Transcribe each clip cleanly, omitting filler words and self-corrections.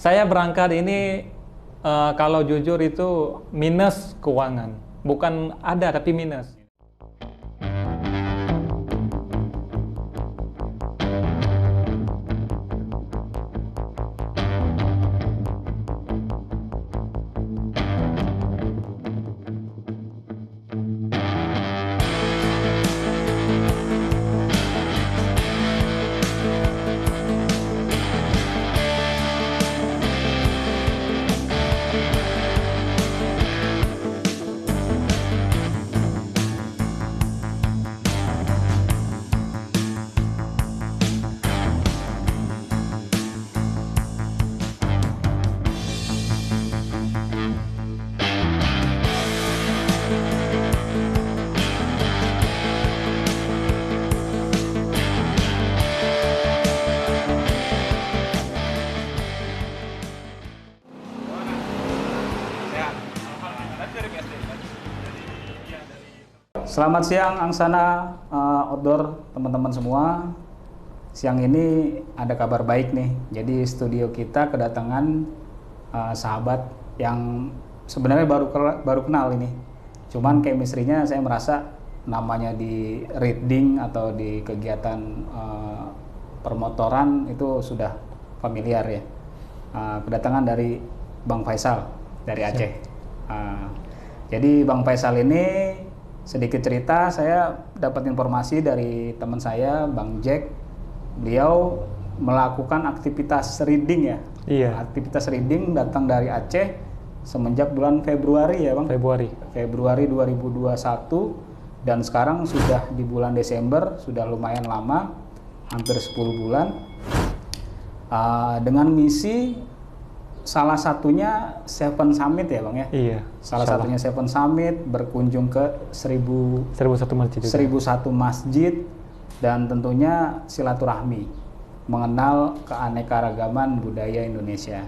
Saya berangkat ini kalau jujur itu minus keuangan, bukan ada tapi minus. Selamat siang Angsana Outdoor teman-teman semua. Siang ini ada kabar baik nih. Jadi studio kita kedatangan sahabat yang sebenarnya baru kenal ini. Cuman chemistry-nya saya merasa namanya di reading atau di kegiatan permotoran itu sudah familiar ya. Kedatangan dari Bang Faisal dari Aceh. Jadi Bang Faisal ini sedikit cerita, saya dapat informasi dari teman saya, Bang Jack. Beliau melakukan aktivitas reading ya. Iya. Aktivitas reading datang dari Aceh semenjak bulan Februari ya Bang? Februari 2021 dan sekarang sudah di bulan Desember, sudah lumayan lama, hampir 10 bulan. Dengan misi salah satunya Seven Summit ya Bang ya? Iya. Salah satunya Seven Summit, berkunjung ke 1001 masjid. 1001 masjid dan tentunya silaturahmi, mengenal keanekaragaman budaya Indonesia.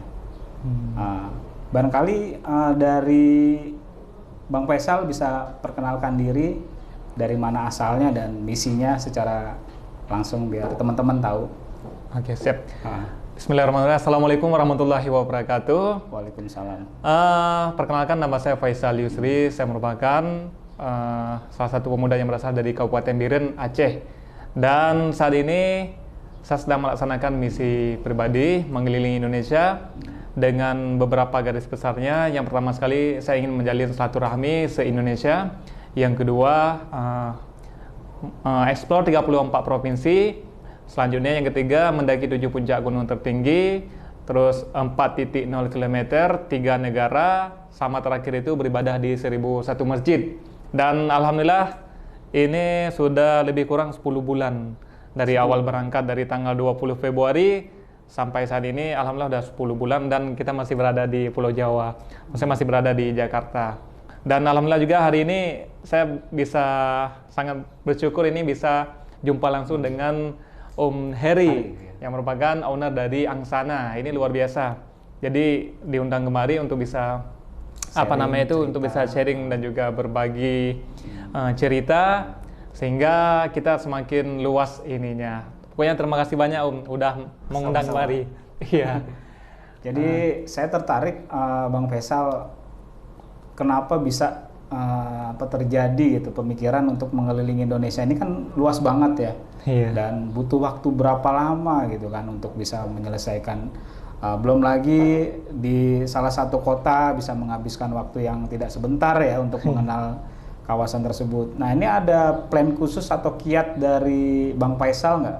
Barangkali dari Bang Faisal bisa perkenalkan diri, dari mana asalnya dan misinya secara langsung biar teman-teman tahu. Oke, siap. Bismillahirrahmanirrahim. Assalamualaikum warahmatullahi wabarakatuh. Waalaikumsalam. Perkenalkan, nama saya Faisal Yusri. Saya merupakan salah satu pemuda yang berasal dari Kabupaten Biren, Aceh. Dan saat ini saya sedang melaksanakan misi pribadi mengelilingi Indonesia dengan beberapa garis besarnya. Yang pertama sekali saya ingin menjalin silaturahmi se-Indonesia. Yang kedua, explore 34 provinsi. Selanjutnya yang ketiga, mendaki 7 puncak gunung tertinggi, terus 4.0 km, 3 negara, sama terakhir itu beribadah di 1001 masjid. Dan alhamdulillah ini sudah lebih kurang 10 bulan dari awal berangkat dari tanggal 20 Februari sampai saat ini alhamdulillah sudah 10 bulan dan kita masih berada di Pulau Jawa. Saya masih berada di Jakarta. Dan alhamdulillah juga hari ini saya bisa sangat bersyukur ini bisa jumpa langsung dengan Om Heri yang merupakan owner dari Angsana. Ini luar biasa. Jadi diundang kemari untuk bisa untuk bisa sharing dan juga berbagi cerita sehingga kita semakin luas ininya. Pokoknya terima kasih banyak Om udah mengundang kemari. Iya. Jadi saya tertarik Bang Faisal, kenapa bisa terjadi gitu pemikiran untuk mengelilingi Indonesia ini kan luas banget ya. Iya. Dan butuh waktu berapa lama gitu kan untuk bisa menyelesaikan, belum lagi di salah satu kota bisa menghabiskan waktu yang tidak sebentar ya untuk mengenal kawasan tersebut. Nah ini ada plan khusus atau kiat dari Bang Faisal nggak?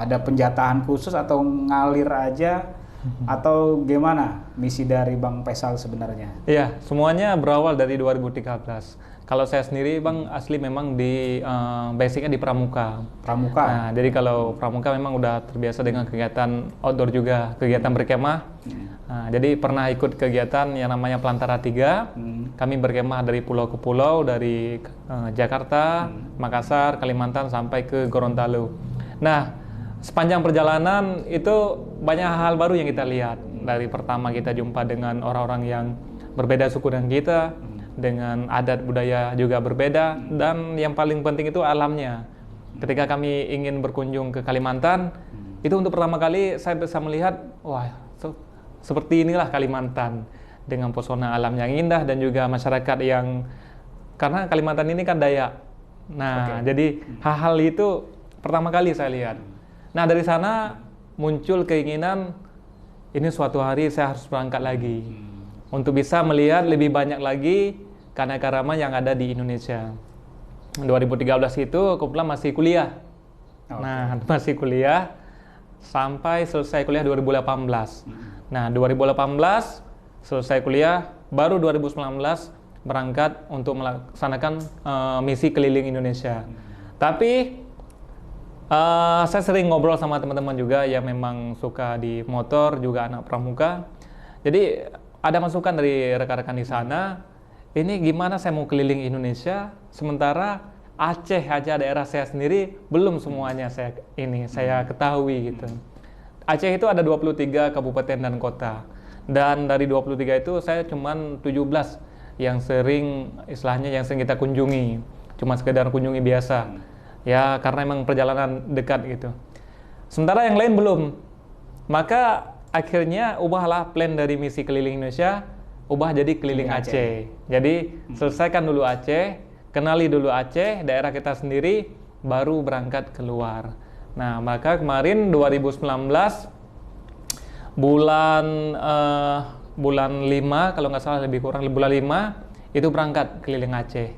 Ada penjataan khusus atau ngalir aja? Atau gimana misi dari Bang Faisal sebenarnya? Iya, semuanya berawal dari 2013. Kalau saya sendiri Bang asli memang di basicnya di Pramuka. Pramuka. Nah, jadi kalau Pramuka memang udah terbiasa dengan kegiatan outdoor juga, kegiatan berkemah. Nah, jadi pernah ikut kegiatan yang namanya Pelantara 3. Kami berkemah dari pulau ke pulau, dari Jakarta, Makassar, Kalimantan sampai ke Gorontalo. Nah, sepanjang perjalanan itu banyak hal baru yang kita lihat. Dari pertama kita jumpa dengan orang-orang yang berbeda suku dengan kita, dengan adat budaya juga berbeda, dan yang paling penting itu alamnya. Ketika kami ingin berkunjung ke Kalimantan, itu untuk pertama kali saya bisa melihat, wah, seperti inilah Kalimantan dengan pesona alam yang indah dan juga masyarakat yang, karena Kalimantan ini kan Dayak. Nah, jadi hal-hal itu pertama kali saya lihat. Nah, dari sana muncul keinginan ini suatu hari saya harus berangkat lagi untuk bisa melihat lebih banyak lagi keanekaragaman yang ada di Indonesia. 2013 itu kebetulan masih kuliah. Nah, masih kuliah sampai selesai kuliah 2018. Nah, 2018 selesai kuliah, baru 2019 berangkat untuk melaksanakan misi keliling Indonesia. Tapi saya sering ngobrol sama teman-teman juga yang memang suka di motor, juga anak pramuka. Jadi ada masukan dari rekan-rekan di sana, ini gimana saya mau keliling Indonesia, sementara Aceh aja daerah saya sendiri belum semuanya saya ketahui gitu. Aceh itu ada 23 kabupaten dan kota. Dan dari 23 itu saya cuman 17 yang sering kita kunjungi. Cuma sekedar kunjungi biasa. Ya, karena emang perjalanan dekat gitu. Sementara yang lain belum. Maka akhirnya ubahlah plan dari misi keliling Indonesia, ubah jadi keliling Aceh. Jadi selesaikan dulu Aceh, kenali dulu Aceh, daerah kita sendiri, baru berangkat keluar. Nah, maka kemarin 2019 bulan 5 kalau nggak salah, lebih kurang bulan 5 itu berangkat keliling Aceh.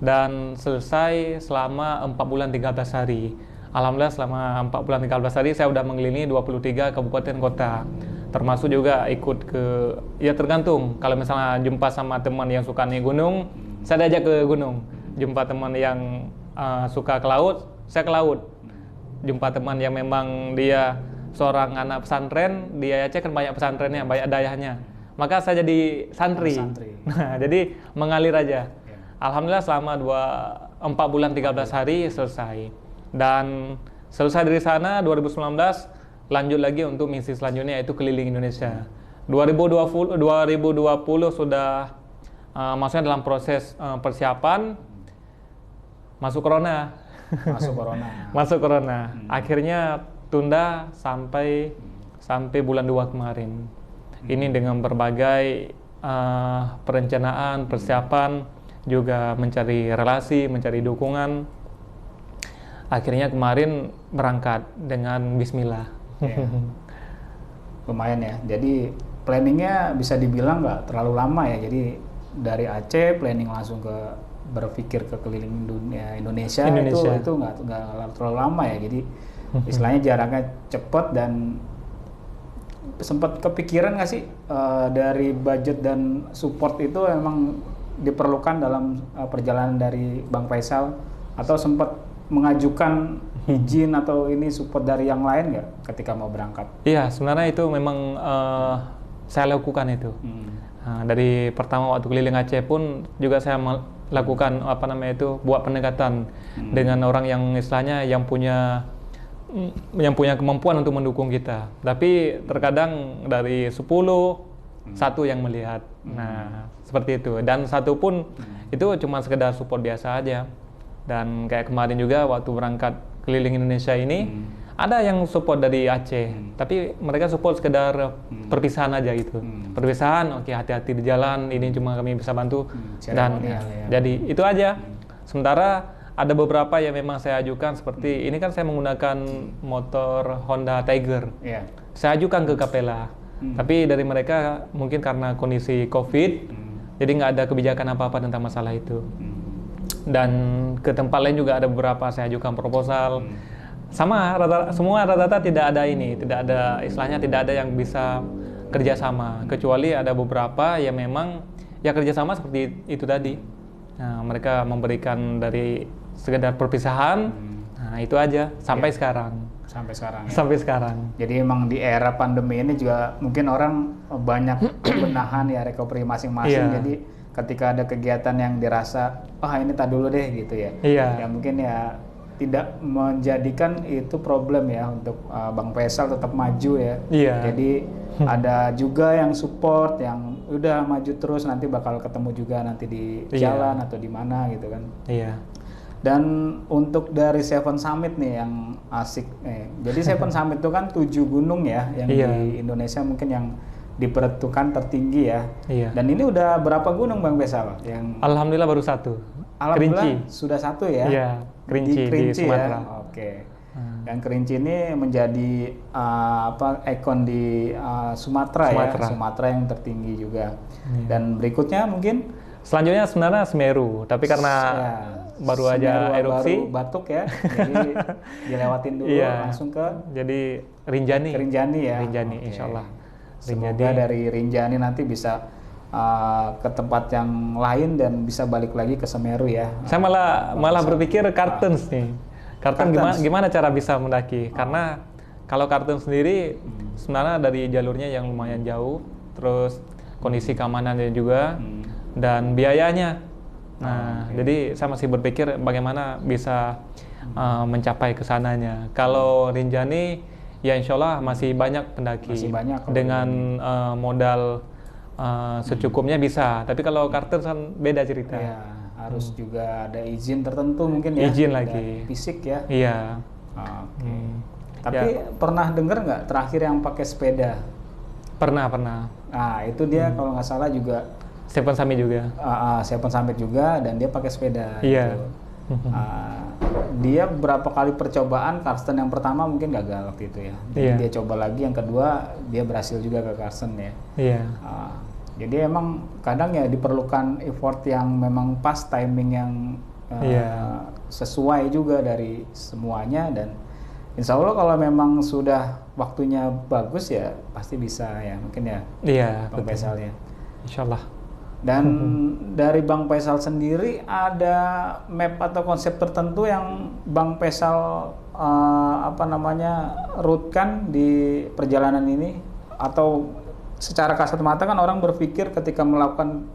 Dan selesai selama 4 bulan 13 hari. Alhamdulillah selama 4 bulan 13 hari saya udah mengelilingi 23 kabupaten kota. Termasuk juga ikut ke, ya tergantung, kalau misalnya jumpa sama teman yang suka naik gunung, saya diajak ke gunung. Jumpa teman yang suka ke laut, saya ke laut. Jumpa teman yang memang dia seorang anak pesantren, di Aceh kan banyak pesantrennya, banyak dayahnya. Maka saya jadi santri. Nah, jadi mengalir aja. Alhamdulillah selama 4 bulan 13 hari selesai. Dan selesai dari sana 2019 lanjut lagi untuk misi selanjutnya, yaitu keliling Indonesia. 2020 sudah maksudnya dalam proses persiapan, masuk corona. Masuk corona. Akhirnya tunda sampai bulan 2 kemarin. Ini dengan berbagai perencanaan, persiapan, juga mencari relasi, mencari dukungan. Akhirnya kemarin berangkat dengan bismillah. Lumayan ya. Jadi planningnya bisa dibilang nggak terlalu lama ya. Jadi dari Aceh planning langsung berpikir ke keliling dunia Indonesia. itu nggak terlalu lama ya. Jadi istilahnya jaraknya cepat. Dan sempat kepikiran nggak sih dari budget dan support itu emang diperlukan dalam perjalanan dari Bang Faisal, atau sempat mengajukan izin atau ini support dari yang lain nggak ketika mau berangkat? Iya, sebenarnya itu memang saya lakukan itu. Nah, dari pertama waktu keliling Aceh pun juga saya melakukan buat pendekatan dengan orang yang istilahnya yang punya kemampuan untuk mendukung kita. Tapi terkadang dari 10 satu yang melihat. Nah, seperti itu. Dan satu pun itu cuma sekedar support biasa aja. Dan kayak kemarin juga waktu berangkat keliling Indonesia ini, ada yang support dari Aceh, tapi mereka support sekedar perpisahan aja gitu. Perpisahan, oke, hati-hati di jalan, ini cuma kami bisa bantu. Dan jadi itu aja. Sementara ada beberapa yang memang saya ajukan, seperti ini kan saya menggunakan motor Honda Tiger. Saya ajukan ke Capella. Tapi dari mereka mungkin karena kondisi COVID, jadi nggak ada kebijakan apa-apa tentang masalah itu. Dan ke tempat lain juga ada beberapa saya ajukan proposal. Sama, semua rata-rata tidak ada istilahnya tidak ada yang bisa kerjasama. Kecuali ada beberapa yang memang ya kerjasama seperti itu tadi. Nah, mereka memberikan dari sekedar perpisahan. Nah, itu aja sampai sekarang. Sampai sekarang. Jadi emang di era pandemi ini juga mungkin orang banyak pembenahan ya, recovery masing-masing. Jadi ketika ada kegiatan yang dirasa, ini tak dulu deh gitu ya. Ya mungkin ya tidak menjadikan itu problem ya untuk Bang Faisal tetap maju ya. Jadi ada juga yang support, yang udah maju terus, nanti bakal ketemu juga nanti di jalan atau di mana gitu kan. Dan untuk dari Seven Summit nih yang asik nih. Jadi Seven Summit itu kan 7 gunung ya yang di Indonesia mungkin yang diperuntukkan tertinggi ya. Iya. Dan ini udah berapa gunung Bang Faisal yang Alhamdulillah baru satu. alhamdulillah Kerinci. sudah satu ya? Iya, Kerinci di Sumatera. ya. Oke. Dan Kerinci ini menjadi ikon di Sumatera ya, Sumatera yang tertinggi juga. Iya. Dan berikutnya mungkin Selanjutnya sebenarnya Semeru, tapi karena baru aja erupsi, baru batuk ya, jadi dilewatin dulu langsung ke jadi Rinjani. ya. Rinjani, Oke. insya Allah. Semoga dari Rinjani nanti bisa ke tempat yang lain dan bisa balik lagi ke Semeru ya. Saya malah berpikir Kartens nih. Kartens gimana cara bisa mendaki? Karena kalau Kartens sendiri sebenarnya dari jalurnya yang lumayan jauh, terus kondisi keamanannya juga dan biayanya. Nah, jadi saya masih berpikir bagaimana bisa mencapai ke sananya. Kalau Rinjani ya insya Allah masih banyak pendaki. Masih banyak dengan modal secukupnya bisa. Tapi kalau Kartens kan beda cerita. Ya, harus juga ada izin tertentu mungkin ya. Izin Dari lagi. fisik ya. Iya. Oke. Tapi pernah dengar nggak terakhir yang pakai sepeda? Pernah. Nah, itu dia kalau nggak salah juga Stephen Summit juga. Stephen Summit juga dan dia pakai sepeda. Iya. Gitu. Dia berapa kali percobaan, Karsten yang pertama mungkin gagal waktu itu ya. Jadi dia coba lagi, yang kedua dia berhasil juga ke Karsten ya. Iya. Jadi emang kadang ya diperlukan effort yang memang pas, timing yang sesuai juga dari semuanya, dan insya Allah kalau memang sudah waktunya bagus ya pasti bisa ya mungkin ya. Iya. Bang Faisal ya. Insya Allah. Dan dari Bang Faisal sendiri ada map atau konsep tertentu yang Bang Faisal rootkan di perjalanan ini, atau secara kasat mata kan orang berpikir ketika melakukan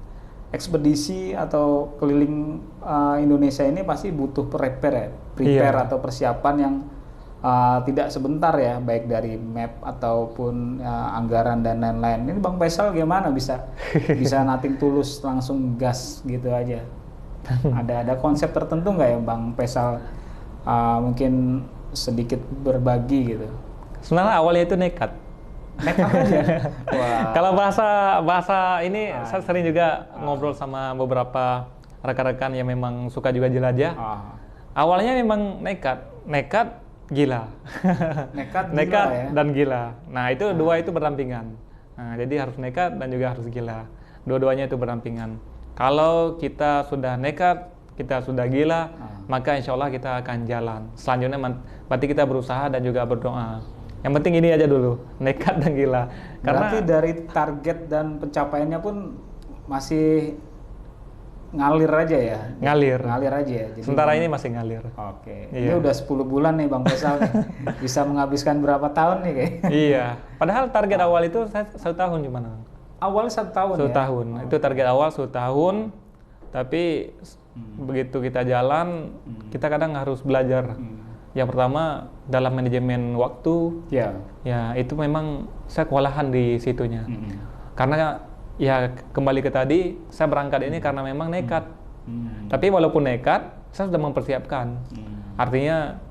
ekspedisi atau keliling Indonesia ini pasti butuh prepare atau persiapan yang tidak sebentar ya, baik dari map ataupun anggaran dan lain-lain. Ini Bang Faisal gimana bisa nothing tulus langsung gas gitu aja? Ada konsep tertentu nggak ya Bang Faisal mungkin sedikit berbagi gitu? Sebenarnya awalnya itu nekat. Nekat aja. Kalau bahasa ini saya sering juga ngobrol sama beberapa rekan-rekan yang memang suka juga jelajah. Awalnya memang nekat gila. Nekat ya? Dan gila. Nah, itu dua itu berdampingan. Nah, jadi harus nekat dan juga harus gila. Dua-duanya itu berdampingan. Kalau kita sudah nekat, kita sudah gila, maka insya Allah kita akan jalan. Selanjutnya berarti kita berusaha dan juga berdoa. Yang penting ini aja dulu, nekat dan gila. Berarti dari target dan pencapaiannya pun masih ngalir aja ya? Ngalir aja ya? Jadi sementara ini masih ngalir. Oke. Iya. Ini udah 10 bulan nih Bang Faisal nih. Bisa menghabiskan berapa tahun nih kayak? Iya. Padahal target awal itu 1 tahun cuma. Awalnya 1 tahun 1 tahun. Itu target awal 1 tahun. Tapi begitu kita jalan, kita kadang harus belajar. Yang pertama dalam manajemen waktu. Ya itu memang saya kewalahan di situnya. Karena ya kembali ke tadi, saya berangkat ini karena memang nekat. Tapi walaupun nekat, saya sudah mempersiapkan. Artinya,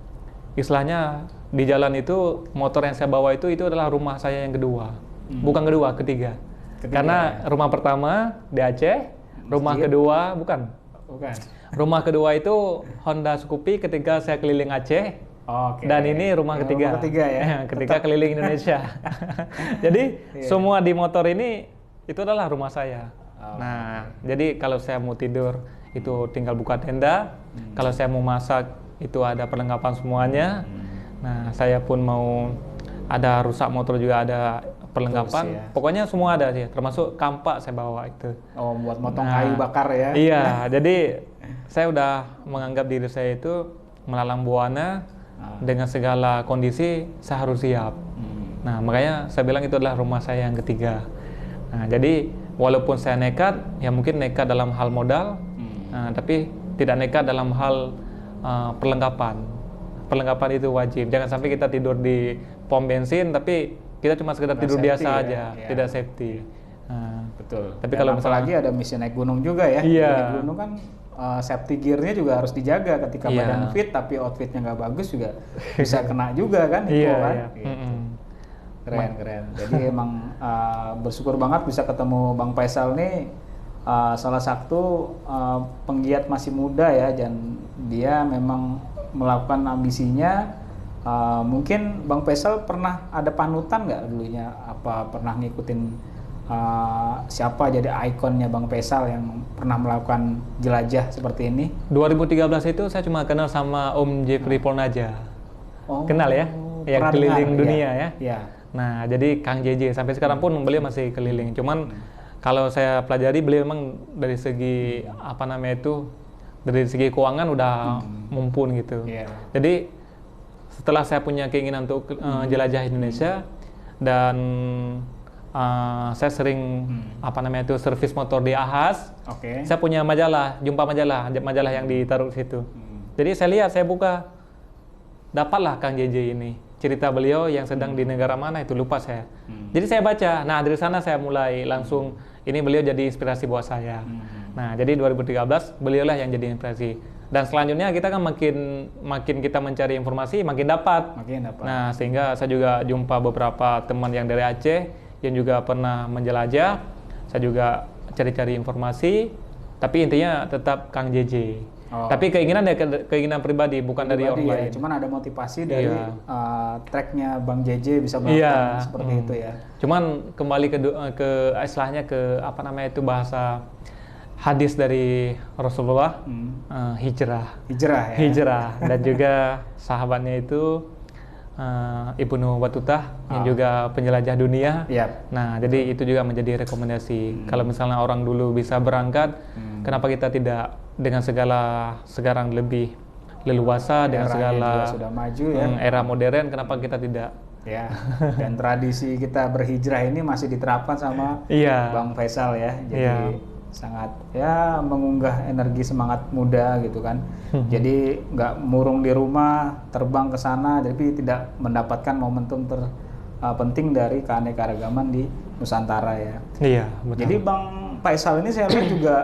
istilahnya di jalan itu motor yang saya bawa itu adalah rumah saya yang kedua, bukan kedua, ketiga. Karena rumah pertama di Aceh, rumah kedua bukan. Rumah kedua itu Honda Scoopy ketika saya keliling Aceh. Dan ini rumah ketiga. Ketika keliling Indonesia. Jadi semua di motor ini itu adalah rumah saya. Nah, jadi kalau saya mau tidur itu tinggal buka tenda. Kalau saya mau masak itu ada perlengkapan semuanya. Nah, saya pun mau ada rusak motor juga ada perlengkapan. Pokoknya semua ada sih, termasuk kampak saya bawa itu. Buat motong kayu bakar ya. Iya, jadi saya udah menganggap diri saya itu melalang buana dengan segala kondisi saya harus siap. Nah, makanya saya bilang itu adalah rumah saya yang ketiga. Nah, jadi walaupun saya nekat, ya mungkin nekat dalam hal modal, tapi tidak nekat dalam hal perlengkapan. Perlengkapan itu wajib. Jangan sampai kita tidur di pom bensin, tapi kita cuma sekedar tidur biasa aja, tidak safety. Betul. Tapi kalau misalnya lagi ada misi naik gunung juga ya. Naik gunung kan safety gear-nya juga harus dijaga. Ketika badan fit tapi outfitnya nggak bagus juga bisa kena juga kan. Keren. Jadi emang bersyukur banget bisa ketemu Bang Faisal nih, salah satu penggiat masih muda ya, dan dia memang melakukan ambisinya. Mungkin Bang Faisal pernah ada panutan nggak dulunya? Apa pernah ngikutin siapa jadi ikonnya Bang Faisal yang pernah melakukan jelajah seperti ini? 2013 itu saya cuma kenal sama Om Jeffrey Polnaja. Oh, Kenal ya? Yang pernah keliling dengar, dunia ya. Iya. Nah, jadi Kang JJ sampai sekarang pun beliau masih keliling. Cuman kalau saya pelajari beliau memang dari segi apa namanya itu, dari segi keuangan udah mumpun gitu. Iya. Jadi setelah saya punya keinginan untuk jelajah Indonesia dan saya sering apa namanya itu servis motor di Ahas. Oke. Saya punya majalah, jumpa majalah yang ditaruh di situ. Jadi saya lihat, saya buka, dapatlah Kang JJ ini. Cerita beliau yang sedang di negara mana itu lupa saya. Jadi saya baca. Nah, dari sana saya mulai langsung ini beliau jadi inspirasi buat saya. Nah, jadi 2013 beliaulah yang jadi inspirasi. Dan selanjutnya kita kan makin kita mencari informasi makin dapat. Nah, sehingga saya juga jumpa beberapa teman yang dari Aceh yang juga pernah menjelajah. Saya juga cari-cari informasi, tapi intinya tetap Kang JJ. Tapi keinginan pribadi, bukan dari orang lain. Cuman ada motivasi dari tracknya Bang JJ bisa melakukan seperti itu ya. Cuman kembali ke istilahnya ke apa namanya itu bahasa hadis dari Rasulullah, hijrah ya. Hijrah dan juga sahabatnya itu Ibnu Battuta yang juga penjelajah dunia. Nah, jadi itu juga menjadi rekomendasi. Kalau misalnya orang dulu bisa berangkat, kenapa kita tidak dengan segala sekarang lebih leluasa, dengan segala sudah maju ya, era modern, kenapa kita tidak? Ya. Dan tradisi kita berhijrah ini masih diterapkan sama Bang Faisal ya. Jadi sangat ya mengunggah energi semangat muda gitu kan. Jadi nggak murung di rumah, terbang ke sana, tapi tidak mendapatkan momentum terpenting dari keanekaragaman di Nusantara ya. Iya, betul. Jadi Bang Faisal ini saya lihat juga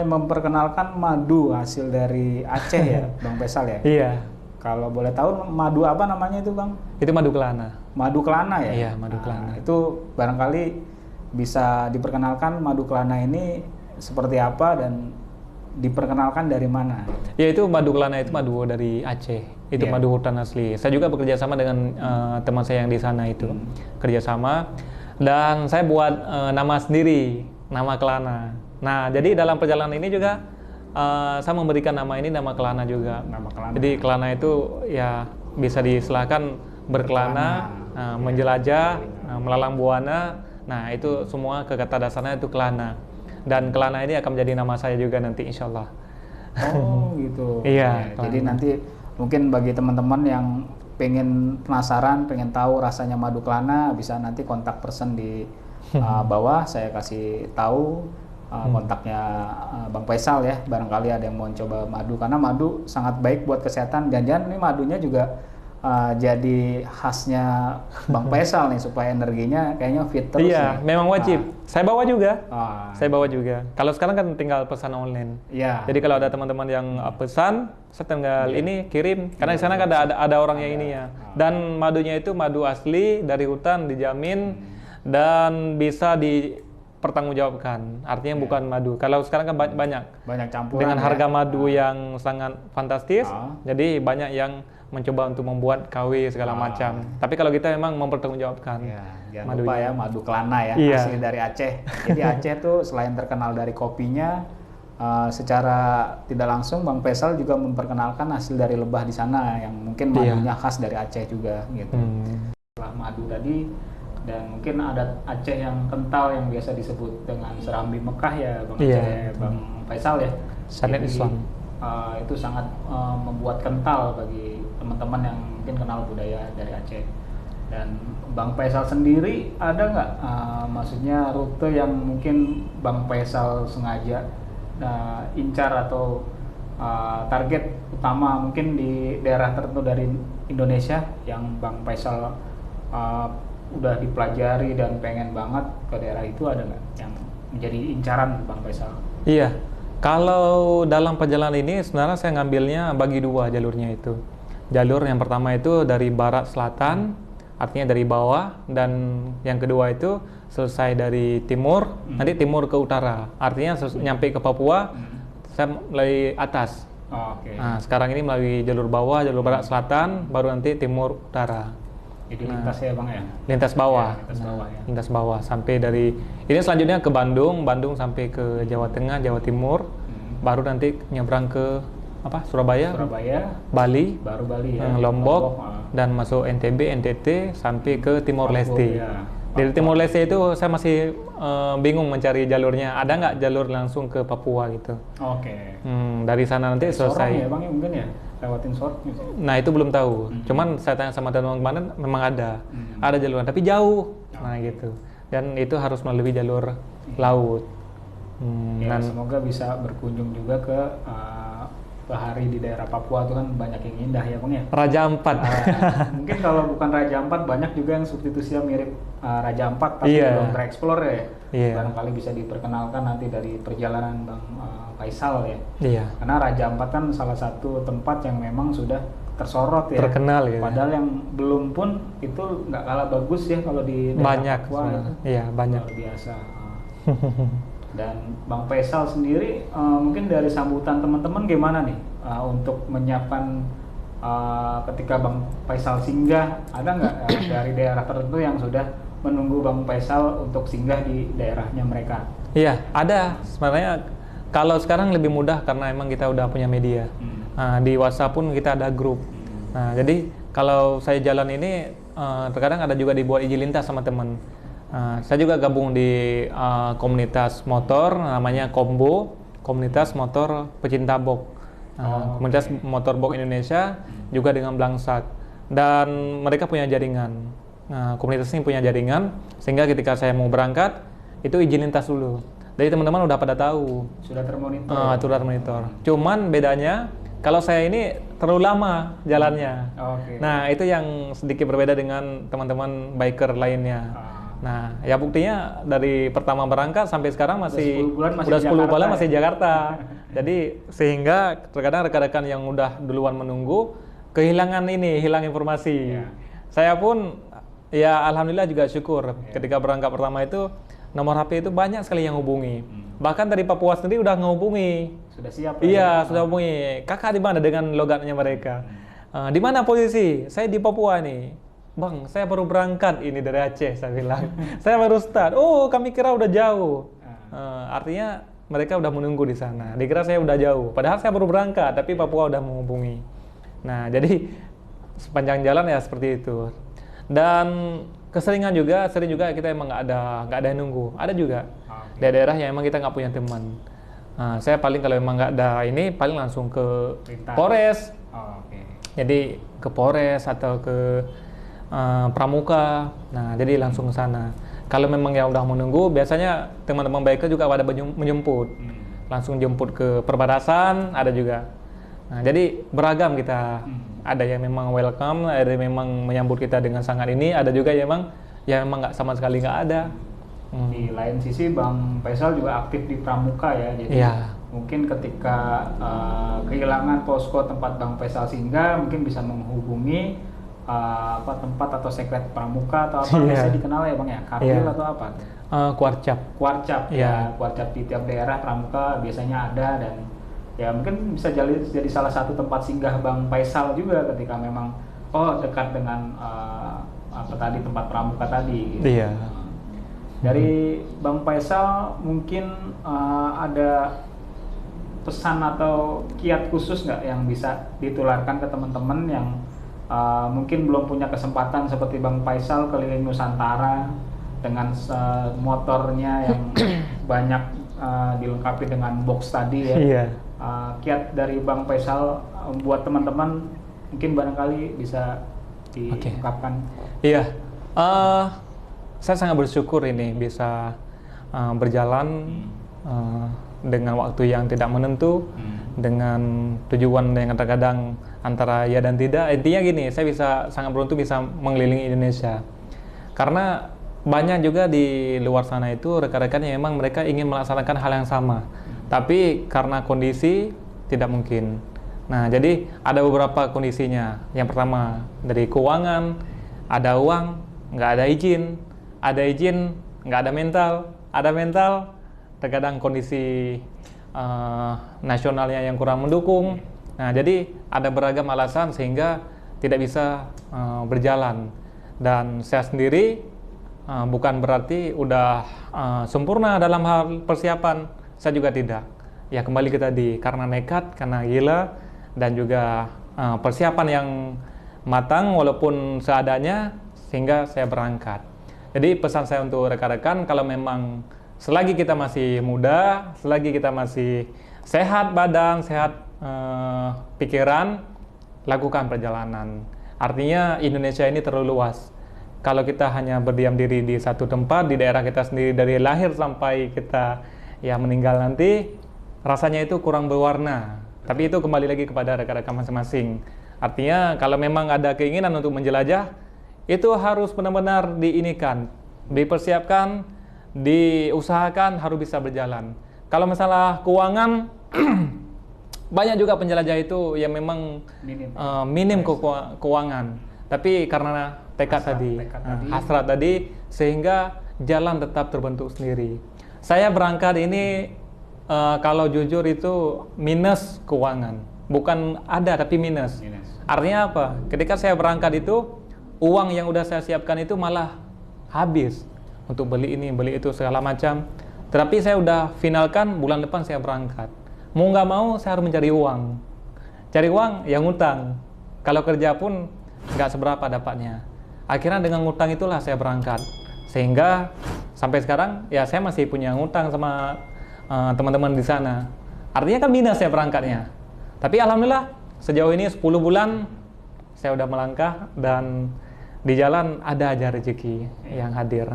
memperkenalkan madu hasil dari Aceh ya, Bang Faisal ya. Iya. Kalau boleh tahu madu apa namanya itu, Bang? Itu madu kelana. Madu kelana ya? Iya, madu kelana. Itu barangkali bisa diperkenalkan madu kelana ini seperti apa dan diperkenalkan dari mana? Ya, itu madu kelana itu madu dari Aceh. Itu madu hutan asli. Saya juga bekerja sama dengan teman saya yang di sana itu. Kerjasama. Dan saya buat nama sendiri, nama kelana. Nah, jadi dalam perjalanan ini juga saya memberikan nama ini nama kelana juga. Nama kelana. Jadi kelana itu ya bisa diistilahkan berkelana, menjelajah, melalang buana. Nah, itu semua ke kata dasarnya itu kelana. Dan kelana ini akan menjadi nama saya juga nanti insya Allah. Oh gitu. Iya. Jadi nanti mungkin bagi teman-teman yang pengen penasaran, pengen tahu rasanya madu kelana, bisa nanti kontak person di bawah. Saya kasih tahu kontaknya Bang Faisal ya. Barangkali ada yang mau coba madu, karena madu sangat baik buat kesehatan. Dan ini madunya juga jadi khasnya Bang Faisal nih, supaya energinya kayaknya fit terus. Iya, nih. memang wajib. Saya bawa juga. Saya bawa juga. Kalau sekarang kan tinggal pesan online. Iya. Jadi kalau ada teman-teman yang pesan, saya tinggal ini kirim. Karena di sana kan ada orang yang ini ya. Dan madunya itu madu asli dari hutan, dijamin dan bisa dipertanggungjawabkan. Artinya bukan madu. Kalau sekarang kan banyak campuran dengan harga madu yang sangat fantastis. Jadi banyak yang mencoba untuk membuat KW segala macam. Tapi kalau kita memang mempertanggungjawabkan. Jangan lupa ya, madu kelana ya, asli dari Aceh. Jadi Aceh tuh selain terkenal dari kopinya, secara tidak langsung Bang Faisal juga memperkenalkan hasil dari lebah di sana yang mungkin madunya khas dari Aceh juga gitu. Setelah madu tadi, dan mungkin ada Aceh yang kental yang biasa disebut dengan serambi Mekah ya, Bang Aceh, Bang Faisal ya. Syariat Islam. Itu sangat membuat kental bagi teman-teman yang mungkin kenal budaya dari Aceh. Dan Bang Faisal sendiri ada nggak maksudnya rute yang mungkin Bang Faisal sengaja incar atau target utama mungkin di daerah tertentu dari Indonesia yang Bang Faisal udah dipelajari dan pengen banget ke daerah itu, ada nggak yang menjadi incaran Bang Faisal? Iya. Kalau dalam perjalanan ini sebenarnya saya ngambilnya bagi dua jalurnya itu. Jalur yang pertama itu dari barat selatan, artinya dari bawah, dan yang kedua itu selesai dari timur, nanti timur ke utara, artinya nyampe ke Papua, saya melalui atas. Oke. Nah, sekarang ini melalui jalur bawah, jalur barat selatan, baru nanti timur utara. Jadi lintas ya Bang ya? Lintas bawah. Ya, lintas bawah ya. Lintas bawah sampai dari ini selanjutnya ke Bandung, Bandung sampai ke Jawa Tengah, Jawa Timur, baru nanti nyebrang ke Surabaya, Bali, baru Bali ya. Lombok, dan masuk NTB, NTT sampai ke Timor Leste. Ya. Dari Timor Leste itu saya masih bingung mencari jalurnya. Ada nggak jalur langsung ke Papua gitu? Oke. Dari sana nanti selesai. Sorong ya Bang ya mungkin ya? Lewatin Sorong gitu. Nah itu belum tahu. Cuman saya tanya sama teman kemarin memang ada jalur, tapi jauh. Nah gitu. Dan itu harus melalui jalur laut. Ya, Dan semoga bisa berkunjung juga ke bahari di daerah Papua itu kan banyak yang indah ya Bang ya. Raja Ampat. Mungkin kalau bukan Raja Ampat banyak juga yang substitusinya mirip Raja Ampat tapi Iya. belum tereksplor ya. Iya. Barangkali bisa diperkenalkan nanti dari perjalanan Bang Faisal ya. Iya. Karena Raja Ampat kan salah satu tempat yang memang sudah tersorot ya. Terkenal gitu. Padahal yang belum pun itu nggak kalah bagus ya kalau di daerah Banyak. Papua gitu. Iya banyak. Luar biasa. Dan Bang Faisal sendiri mungkin dari sambutan teman-teman gimana nih untuk menyiapkan ketika Bang Faisal singgah, ada nggak dari daerah tertentu yang sudah menunggu Bang Faisal untuk singgah di daerahnya mereka? Iya ada. Sebenarnya kalau sekarang lebih mudah karena emang kita udah punya media. Di WhatsApp pun kita ada grup. Nah jadi kalau saya jalan ini terkadang ada juga dibuat izin lintas sama teman. Saya juga gabung di komunitas motor namanya Kombo, komunitas motor pecinta box. Komunitas motor box Indonesia juga dengan Blangsak, dan mereka punya jaringan. Komunitas ini punya jaringan sehingga ketika saya mau berangkat itu izin lintas dulu. Jadi teman-teman udah pada tahu. Sudah termonitor. Sudah termonitor. Cuman bedanya kalau saya ini terlalu lama jalannya. Nah itu yang sedikit berbeda dengan teman-teman biker lainnya. Nah, ya buktinya dari pertama berangkat sampai sekarang masih udah 10 bulan masih Jakarta. Jadi sehingga terkadang rekan-rekan yang udah duluan menunggu hilang informasi. Saya pun ya alhamdulillah juga syukur ketika berangkat pertama itu nomor HP itu banyak sekali yang hubungi. Bahkan dari Papua sendiri udah ngehubungi. Sudah siap? Iya, sudah hubungi. Kakak di mana dengan logatnya mereka? Di mana posisi? Saya di Papua nih. Bang, saya baru berangkat ini dari Aceh, saya bilang. Saya baru start. Oh, kami kira udah jauh. Artinya mereka udah menunggu di sana. Dikira saya udah jauh. Padahal saya baru berangkat, tapi Papua udah menghubungi. Nah, jadi sepanjang jalan ya seperti itu. Dan sering juga kita emang nggak ada yang nunggu. Ada juga daerah yang emang kita nggak punya teman. Saya paling kalau emang nggak ada ini paling langsung ke Polres. Jadi ke Polres atau ke Pramuka. Nah, jadi langsung ke sana. Kalau memang yang udah menunggu, biasanya teman-teman biker juga pada menjemput. Langsung jemput ke perbatasan, ada juga. Nah, jadi beragam kita. Ada yang memang welcome, ada yang memang menyambut kita dengan sangat ini, ada juga yang memang nggak sama sekali nggak ada. Di lain sisi Bang Faisal juga aktif di Pramuka ya. Jadi mungkin ketika kehilangan posko tempat Bang Faisal singgah, mungkin bisa menghubungi tempat atau sekret Pramuka atau apa biasa dikenal ya Bang ya, Kapil atau apa? Kuarcap ya, Kuarcap di tiap daerah Pramuka biasanya ada, dan ya mungkin bisa jadi salah satu tempat singgah Bang Faisal juga ketika memang dekat dengan tempat Pramuka tadi. Gitu. Iya. Dari Bang Faisal mungkin ada pesan atau kiat khusus nggak yang bisa ditularkan ke teman-teman yang mungkin belum punya kesempatan seperti Bang Faisal keliling Nusantara dengan motornya yang banyak dilengkapi dengan box tadi ya. Kiat dari Bang Faisal buat teman-teman mungkin barangkali bisa diungkapkan. Iya, saya sangat bersyukur ini bisa berjalan dengan waktu yang tidak menentu, dengan tujuan yang terkadang antara ya dan tidak. Intinya gini, saya sangat beruntung bisa mengelilingi Indonesia. Karena banyak juga di luar sana itu rekan-rekan yang memang mereka ingin melaksanakan hal yang sama. Tapi karena kondisi tidak mungkin. Nah, jadi ada beberapa kondisinya. Yang pertama dari keuangan, Ada uang, nggak ada izin. Ada izin, nggak ada mental. Ada mental, terkadang kondisi nasionalnya yang kurang mendukung. Nah, jadi ada beragam alasan sehingga tidak bisa berjalan. Dan saya sendiri bukan berarti udah sempurna dalam hal persiapan. Saya juga tidak. Ya kembali ke tadi, karena nekat, karena gila, dan juga persiapan yang matang walaupun seadanya, sehingga saya berangkat. Jadi pesan saya untuk rekan-rekan, kalau memang selagi kita masih muda, selagi kita masih sehat badan, sehat pikiran, lakukan perjalanan. Artinya Indonesia ini terlalu luas. Kalau kita hanya berdiam diri di satu tempat, di daerah kita sendiri dari lahir sampai kita ya meninggal nanti, rasanya itu kurang berwarna. Tapi itu kembali lagi kepada rekan-rekan masing-masing. Artinya kalau memang ada keinginan untuk menjelajah, itu harus benar-benar diinikan, dipersiapkan, diusahakan, harus bisa berjalan. Kalau masalah keuangan, banyak juga penjelajah itu yang memang minim keuangan. Tapi karena tekad tadi, hasrat tadi, sehingga jalan tetap terbentuk sendiri. Saya berangkat ini kalau jujur itu minus keuangan, bukan ada tapi minus. Artinya apa? Ketika saya berangkat itu, uang yang udah saya siapkan itu malah habis untuk beli ini, beli itu segala macam. Tetapi saya udah finalkan bulan depan saya berangkat. Mau nggak mau saya harus mencari uang. Cari uang ya ngutang. Kalau kerja pun nggak seberapa dapatnya. Akhirnya dengan ngutang itulah saya berangkat. Sehingga sampai sekarang ya saya masih punya ngutang sama teman-teman di sana. Artinya kan minus saya berangkatnya. Tapi alhamdulillah sejauh ini 10 bulan saya udah melangkah dan di jalan ada aja rezeki yang hadir.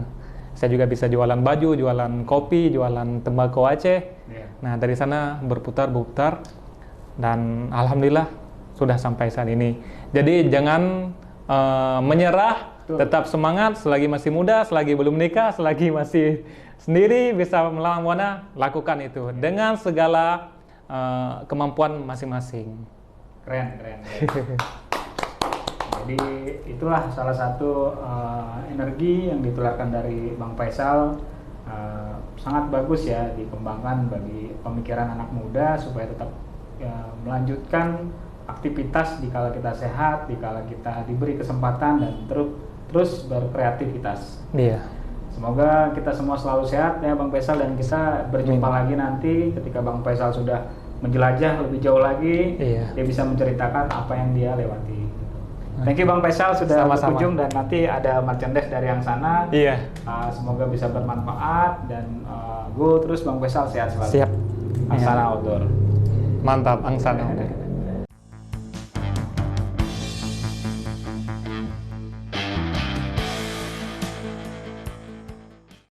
Saya juga bisa jualan baju, jualan kopi, jualan tembakau Aceh. Nah dari sana berputar dan alhamdulillah sudah sampai saat ini. Jadi jangan menyerah. Tetap semangat selagi masih muda, selagi belum menikah, selagi masih sendiri bisa melawan buana, lakukan itu dengan segala kemampuan masing-masing. Keren. Jadi itulah salah satu energi yang ditularkan dari Bang Faisal, sangat bagus ya dikembangkan bagi pemikiran anak muda supaya tetap melanjutkan aktivitas dikala kita sehat, dikala kita diberi kesempatan dan terus berkreativitas. Iya. Semoga kita semua selalu sehat ya Bang Faisal, dan kita berjumpa lagi nanti ketika Bang Faisal sudah menjelajah lebih jauh lagi. Iya. Dia bisa menceritakan apa yang dia lewati. Thank you Bang Faisal sudah berkunjung, dan nanti ada merchandise dari yang sana. Iya. Semoga bisa bermanfaat dan go terus Bang Faisal, sehat selalu. Siap. Angsana Outdoor. Mantap, Angsana.